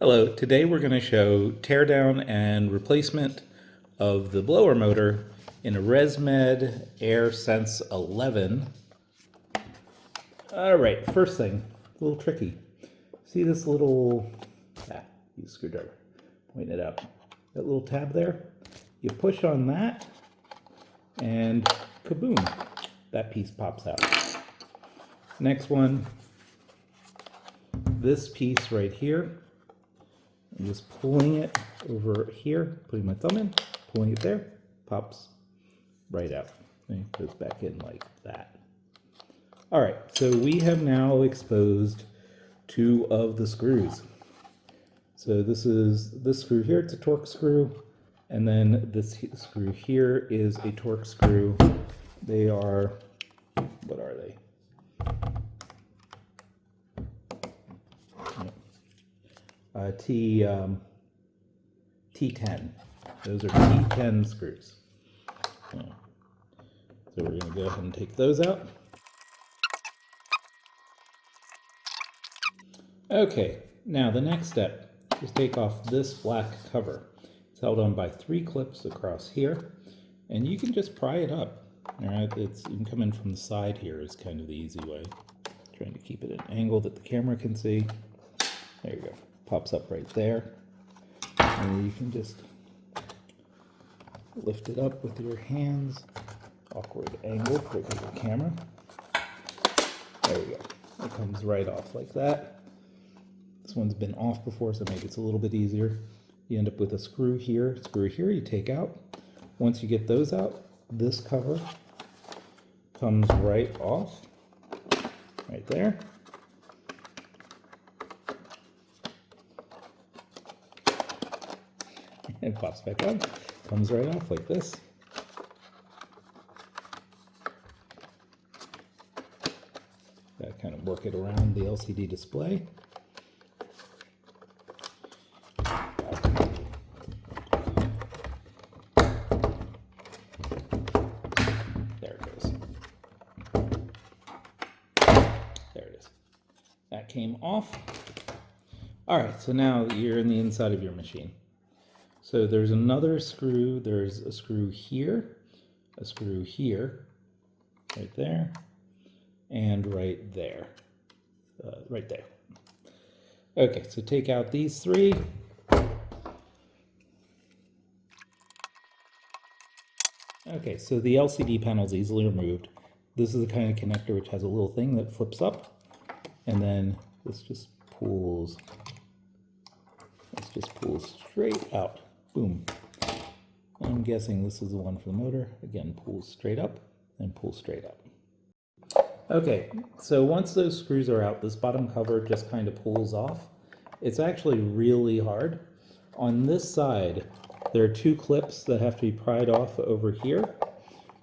Hello, today we're going to show teardown and replacement of the blower motor in a Resmed AirSense 11. Alright, first thing, a little tricky. See this little, use a screwdriver, point it out. That little tab there, you push on that and kaboom, that piece pops out. Next one, this piece right here. I'm just pulling it over here, putting my thumb in, pulling it there, pops right out. And it goes back in like that. All right, so we have now exposed two of the screws. So this is this screw here, it's a torque screw, and then this screw here is a torque screw. They are, what are they? T10. Those are T10 screws. So we're going to go ahead and take those out. Okay, now the next step is take off this black cover. It's held on by 3 clips across here, and you can just pry it up. All right, you can come in from the side here is kind of the easy way. Trying to keep it at an angle that the camera can see. There you go. Pops up right there, and you can just lift it up with your hands. Awkward angle for the camera. There we go. It comes right off like that. This one's been off before, so maybe it's a little bit easier. You end up with a screw here you take out. Once you get those out, this cover comes right off, right there. It pops back on, comes right off like this. Gotta kind of work it around the LCD display. There it goes. There it is. That came off. All right, so now you're in the inside of your machine. So there's another screw, there's a screw here, right there, and right there, right there. Okay, so take out these 3. Okay, so the LCD panel is easily removed. This is the kind of connector which has a little thing that flips up, and then this just pulls straight out. Boom. I'm guessing this is the one for the motor. Again, pulls straight up and pulls straight up. Okay, so once those screws are out, this bottom cover just kind of pulls off. It's actually really hard. On this side, there are 2 clips that have to be pried off over here.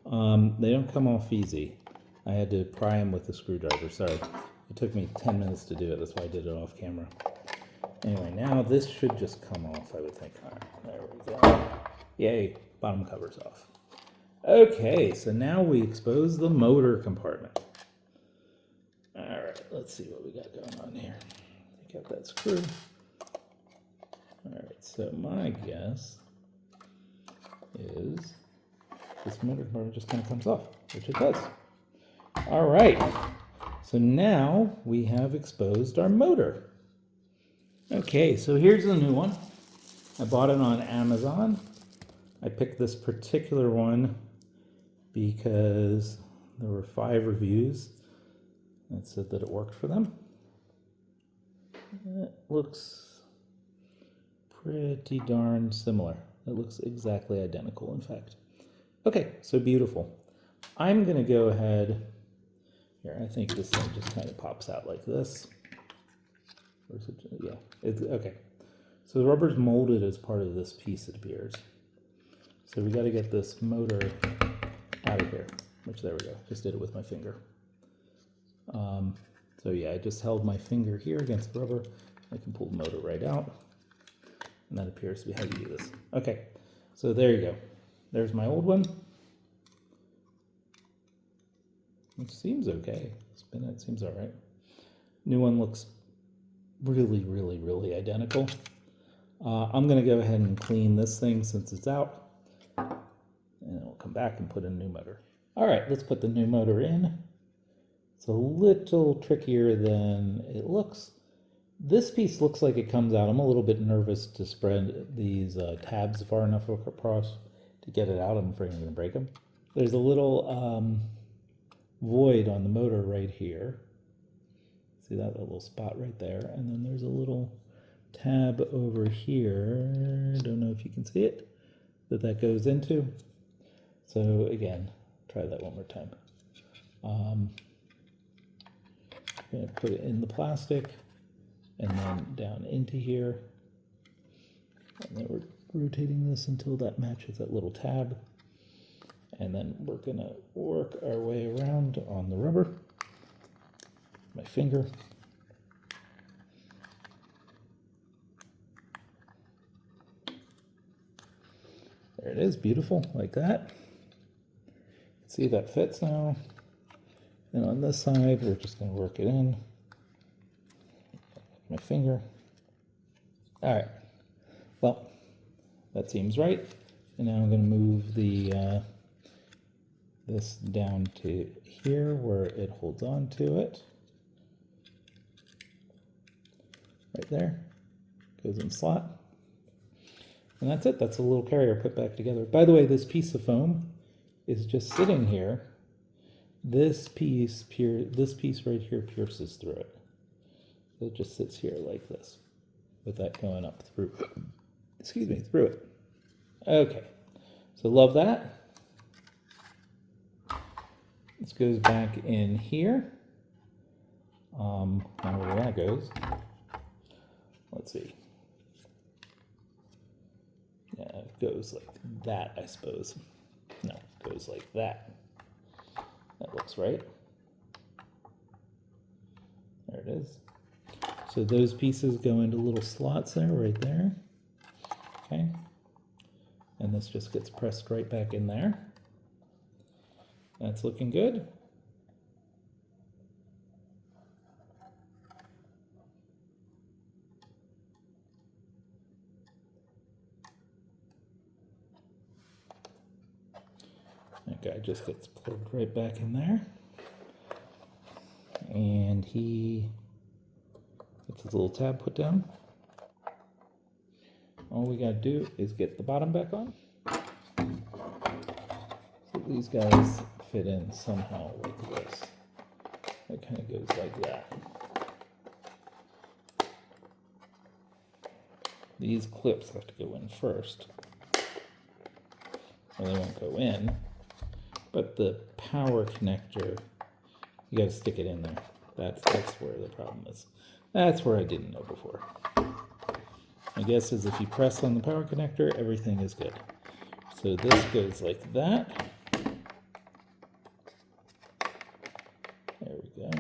They don't come off easy. I had to pry them with a screwdriver, sorry. It took me 10 minutes to do it, that's why I did it off camera. Anyway, now this should just come off, I would think. All right, there we go. Yay, bottom cover's off. Okay, so now we expose the motor compartment. All right, let's see what we got going on here. Take out that screw. All right, so my guess is this motor compartment just kind of comes off, which it does. All right, so now we have exposed our motor. Okay, so here's the new one. I bought it on Amazon. I picked this particular one because there were 5 reviews that said that it worked for them. It looks pretty darn similar. It looks exactly identical, in fact. Okay, so beautiful. I'm going to go ahead here. I think this thing just kind of pops out like this. Yeah, it's okay. So the rubber's molded as part of this piece, it appears. So we got to get this motor out of here, which there we go. Just did it with my finger. So yeah, I just held my finger here against the rubber. I can pull the motor right out. And that appears to be how you do this. Okay, so there you go. There's my old one. It seems okay. Spin it, seems all right. New one looks really, really, really identical. I'm going to go ahead and clean this thing since it's out, and we'll come back and put in a new motor. All right, let's put the new motor in. It's a little trickier than it looks. This piece looks like it comes out. I'm a little bit nervous to spread these tabs far enough across to get it out. I'm afraid I'm going to break them. There's a little void on the motor right here. See that little spot right there? And then there's a little tab over here. Don't know if you can see it, that goes into. So again, try that one more time. I'm going to put it in the plastic and then down into here. And then we're rotating this until that matches that little tab. And then we're going to work our way around on the rubber. My finger. There it is, beautiful, like that. See, that fits now. And on this side, we're just going to work it in. My finger. All right. Well, that seems right. And now I'm going to move the this down to here where it holds on to it. Right there. Goes in slot. And that's it. That's a little carrier put back together. By the way, this piece of foam is just sitting here. This piece right here pierces through it. So it just sits here like this, with that going up through, excuse me, through it. Okay, so love that. This goes back in here. Now where that goes, let's see. Yeah, it goes like that, I suppose. No, it goes like that. That looks right. There it is. So those pieces go into little slots there, right there. Okay. And this just gets pressed right back in there. That's looking good. That guy just gets plugged right back in there. And he gets his little tab put down. All we gotta do is get the bottom back on. So these guys fit in somehow like this. It kind of goes like that. These clips have to go in first. Or they won't go in. But the power connector, you gotta stick it in there. That's where the problem is. That's where I didn't know before. My guess is if you press on the power connector, everything is good. So this goes like that. There we go.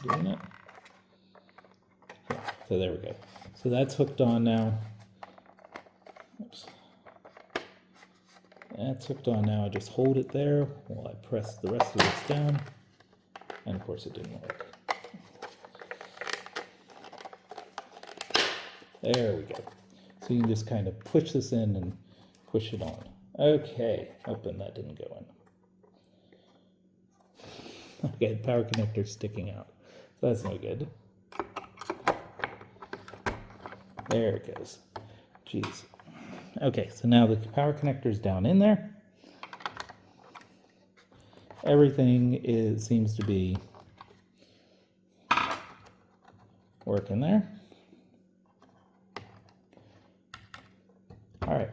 Doing it. Yeah, so there we go. So that's hooked on now. Oops. That's hooked on now. I just hold it there while I press the rest of this down. And of course it didn't work. There we go. So you can just kind of push this in and push it on. Okay, hoping that didn't go in. Okay, the power connector's sticking out. So that's no good. There it goes. Jeez. Okay, so now the power connector's down in there. Everything seems to be working there. All right,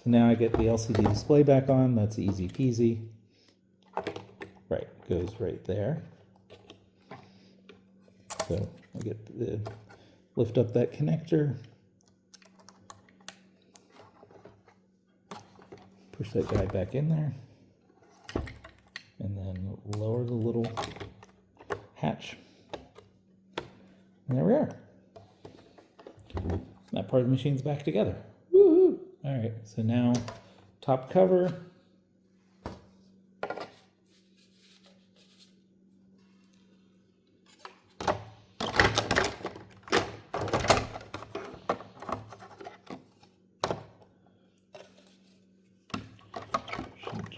so now I get the LCD display back on. That's easy peasy. Right, goes right there. So I get the lift up that connector. Push that guy back in there. And then lower the little hatch. And there we are. That part of the machine's back together. Woohoo! All right, so now top cover.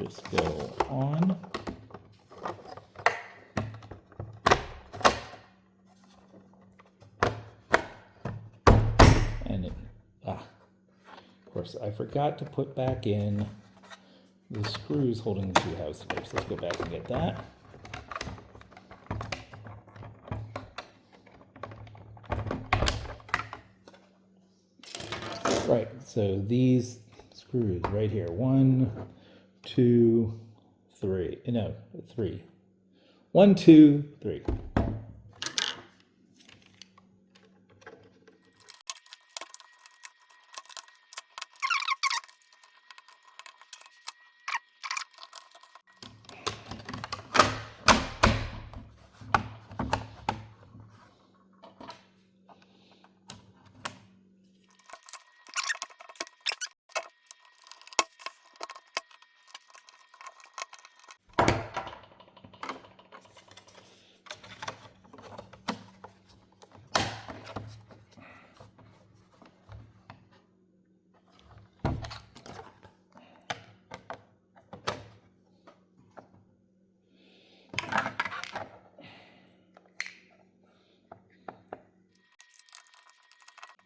just go on. And of course, I forgot to put back in the screws holding the two housing doors. Let's go back and get that. Right, so these screws right here, 1, 2, 3, no, 3. 1, 2, 3.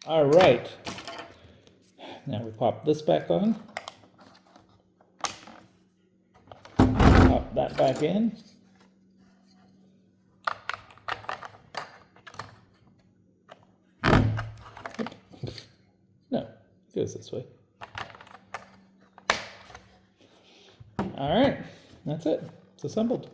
All right, now we pop this back on, pop that back in. No, it goes this way. All right, that's it. It's assembled.